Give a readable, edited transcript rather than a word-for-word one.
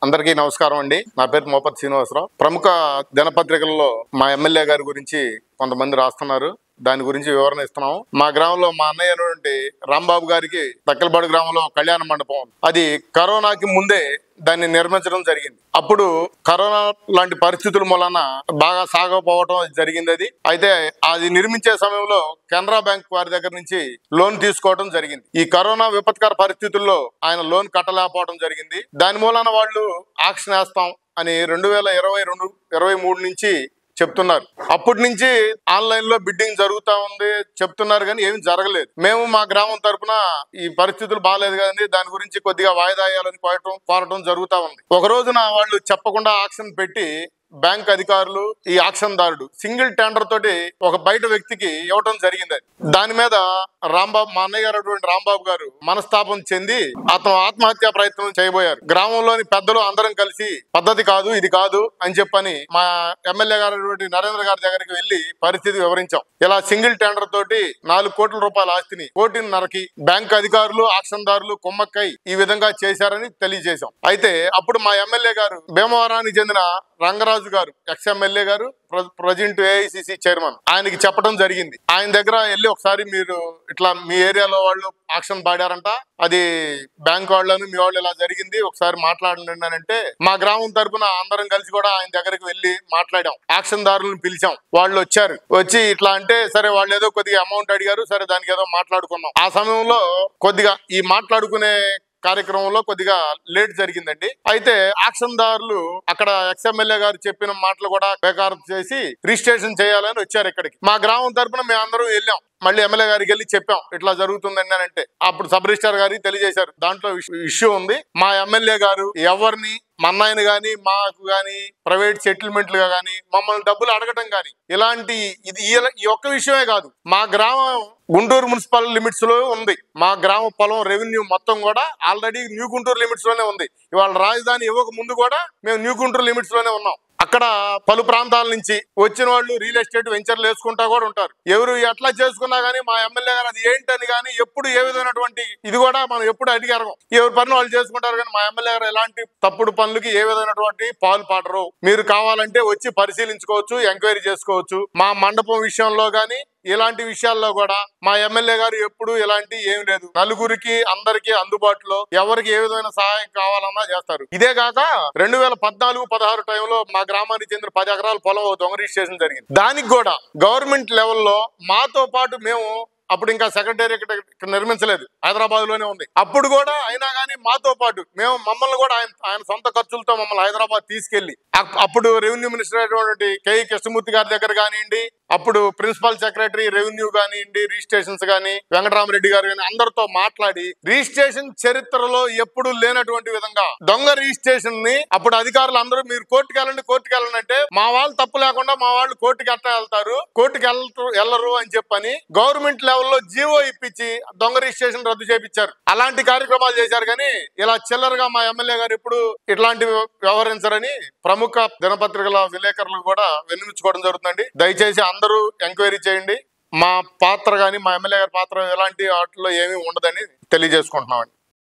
అందరికీ నమస్కారం అండి. నా పేరు మోపతి శ్రీనివాసరావు. ప్రముఖ దినపత్రికల్లో మా ఎమ్మెల్యే గారి గురించి కొంతమంది రాస్తున్నారు. దాని గురించి వివరణ ఇస్తున్నాం. మా గ్రామంలో మా అన్నయ్య అయినటువంటి రాంబాబు గారికి తక్కలపాడు గ్రామంలో కళ్యాణ మండపం, అది కరోనాకి ముందే దాన్ని నిర్మించడం జరిగింది. అప్పుడు కరోనా లాంటి పరిస్థితుల మూలన బాగా సాగపోవడం జరిగింది. అయితే అది నిర్మించే సమయంలో కెనరా బ్యాంక్ వారి దగ్గర నుంచి లోన్ తీసుకోవడం జరిగింది. ఈ కరోనా విపత్కర పరిస్థితుల్లో ఆయన లోన్ కట్టలేకపోవడం జరిగింది. దాని మూలన వాళ్ళు ఆక్షన్ వేస్తాం అని 2022-23 నుంచి చెప్తున్నారు. అప్పటి నుంచి ఆన్లైన్ లో బిడ్డింగ్ జరుగుతా ఉంది చెప్తున్నారు, కానీ ఏమి జరగలేదు. మేము మా గ్రామం తరఫున ఈ పరిస్థితులు బాగాలేదు కదండి, దాని గురించి కొద్దిగా వాయిదా వేయాలని కోరటం జరుగుతా ఉంది. ఒక రోజున వాళ్ళు చెప్పకుండా ఆక్షన్ పెట్టి బ్యాంక్ అధికారులు, ఈ ఆక్షన్ దారుడు సింగిల్ టెండర్ తోటి ఒక బయట వ్యక్తికి ఇవ్వటం జరిగింది. దాని మీద రాంబాబు, మా అన్నయ్య గారు రాంబాబు గారు మనస్తాపం చెంది అతను ఆత్మహత్యా ప్రయత్నం చేయబోయారు. గ్రామంలోని పెద్దలు అందరం కలిసి పద్ధతి కాదు, ఇది కాదు అని చెప్పని మా ఎమ్మెల్యే గారు నరేంద్ర గారి దగ్గరికి వెళ్లి పరిస్థితి వివరించాం. ఇలా సింగిల్ టెండర్ తోటి 4 కోట్ల రూపాయల ఆస్తిని 1.5 బ్యాంక్ అధికారులు, ఆక్షన్ దారులు కుమ్మక్కై ఈ విధంగా చేశారని తెలియజేశాం. అయితే అప్పుడు మా ఎమ్మెల్యే గారు భీమవరానికి చెందిన రంగరాజు గారు, ఎక్స్-ఎమ్మెల్యే గారు, ప్రజెంట్ ఏఐసిసి చైర్మన్, ఆయనకి చెప్పడం జరిగింది. ఆయన దగ్గర వెళ్ళి ఒకసారి మీరు ఇట్లా మీ ఏరియాలో వాళ్ళు ఆక్షన్ పాడారంట, అది బ్యాంక్ వాళ్ళను మీ వాళ్ళు ఇలా జరిగింది, ఒకసారి మాట్లాడండి అని అంటే మా గ్రామం తరఫున అందరం కలిసి కూడా ఆయన దగ్గరికి వెళ్ళి మాట్లాడాం. ఆక్షన్ దారులను పిలిచాం. వాళ్ళు వచ్చారు. వచ్చి ఇట్లా అంటే సరే వాళ్ళు ఏదో కొద్దిగా అమౌంట్ అడిగారు, సరే దానికి ఏదో మాట్లాడుకున్నాం. ఆ సమయంలో కొద్దిగా ఈ మాట్లాడుకునే కార్యక్రమంలో కొద్దిగా లేట్ జరిగిందండి. అయితే ఆక్షన్ దారులు అక్కడ ఎక్స్-ఎమ్మెల్యే గారు చెప్పిన మాటలు కూడా బేఖారు చేసి రిజిస్ట్రేషన్ చేయాలని వచ్చారు ఇక్కడికి. మా గ్రామం తరఫున మేము అందరం వెళ్ళాం. మళ్ళీ ఎమ్మెల్యే గారికి వెళ్ళి చెప్పాం ఇట్లా జరుగుతుందండి అని అంటే అప్పుడు సబ్ రిజిస్ట్రార్ గారికి తెలియజేశారు, దాంట్లో ఇష్యూ ఉంది. మా ఎమ్మెల్యే గారు ఎవరిని, మన్నాయని గాని మాకు గాని ప్రైవేట్ సెటిల్మెంట్లుగా గాని మమ్మల్ని డబ్బులు అడగటం గాని ఇలాంటి ఈ ఒక్క విషయమే కాదు, మా గ్రామం గుంటూరు మున్సిపల్ లిమిట్స్ లో ఉంది. మా గ్రామ పొలం రెవెన్యూ మొత్తం కూడా ఆల్రెడీ న్యూ గుంటూరు లిమిట్స్ లోనే ఉంది. ఇవాళ రాజధాని ఇవ్వక ముందు కూడా మేము న్యూ గుంటూరు లిమిట్స్ లోనే ఉన్నాం. అక్కడ పలు ప్రాంతాల నుంచి వచ్చిన వాళ్ళు రియల్ ఎస్టేట్ వెంచర్లు వేసుకుంటా కూడా ఉంటారు. ఎవరు ఎట్లా చేసుకున్నా గానీ మా ఎమ్మెల్యే గారు అది ఏంటని కానీ ఎప్పుడు ఏ విధమైనటువంటి ఇది కూడా మనం ఎప్పుడు అడిగారు. ఎవరి పనులు వాళ్ళు చేసుకుంటారు, కానీ మా ఎమ్మెల్యే గారు ఎలాంటి తప్పుడు పనులకి ఏ విధమైనటువంటి పాలు పాడరు. మీరు కావాలంటే వచ్చి పరిశీలించుకోవచ్చు, ఎంక్వైరీ చేసుకోవచ్చు. మా మండపం విషయంలో గానీ ఇలాంటి విషయాల్లో కూడా మా ఎమ్మెల్యే గారు ఎప్పుడు ఇలాంటి ఏమి లేదు. నలుగురికి అందరికీ అందుబాటులో ఎవరికి ఏ విధమైన సహాయం కావాలన్నా చేస్తారు. ఇదే కాక 2014-16 టైంలో మా గ్రామానికి చెందిన 10 ఎకరాల పొలం దొంగ రిజిస్ట్రేషన్ జరిగింది. దానికి కూడా గవర్నమెంట్ లెవెల్లో మాతో పాటు మేము అప్పుడు ఇంకా సెక్రటేరియట్ ఇక్కడ నిర్మించలేదు, హైదరాబాద్ లోనే ఉంది. అప్పుడు కూడా అయినా కానీ మాతో పాటు మమ్మల్ని కూడా ఆయన సొంత ఖర్చులతో మమ్మల్ని హైదరాబాద్ తీసుకెళ్లి అప్పుడు రెవెన్యూ మినిస్టర్ అయినటువంటి కేఈ కృష్ణమూర్తి గారి దగ్గర కానివ్వండి, అప్పుడు ప్రిన్సిపల్ సెక్రటరీ రెవెన్యూ కానివ్వండి, రిజిస్ట్రేషన్స్ కానీ వెంకటరామరెడ్డి గారు కానీ అందరితో మాట్లాడి రిజిస్ట్రేషన్ చరిత్రలో ఎప్పుడు లేనటువంటి విధంగా దొంగ రిజిస్ట్రేషన్ ని అప్పుడు అధికారులు అందరూ మీరు కోర్టుకు వెళ్ళండి అంటే మా వాళ్ళు తప్పు లేకుండా మా వాళ్ళు కోర్టుకు ఎట్లా వెళ్తారు, కోర్టుకు వెళ్ళరు అని చెప్పని గవర్నమెంట్ లెవెల్లో జీవో ఇప్పించి దొంగ రిజిస్ట్రేషన్ రద్దు చేయించారు. అలాంటి కార్యక్రమాలు చేశారు. కానీ ఇలా చిల్లరగా మా ఎమ్మెల్యే గారు ఎప్పుడు ఇట్లాంటివి వ్యవహరించరని ప్రముఖ దినపత్రికల విలేకరులు కూడా వెన్నుమిచ్చుకోవడం జరుగుతుందండి. దయచేసి అందరూ ఎంక్వైరీ చేయండి. మా పాత్ర కానీ మా ఎమ్మెల్యే గారి పాత్ర ఎలాంటి వాటిలో ఏమీ ఉండదని తెలియజేసుకుంటున్నామండి.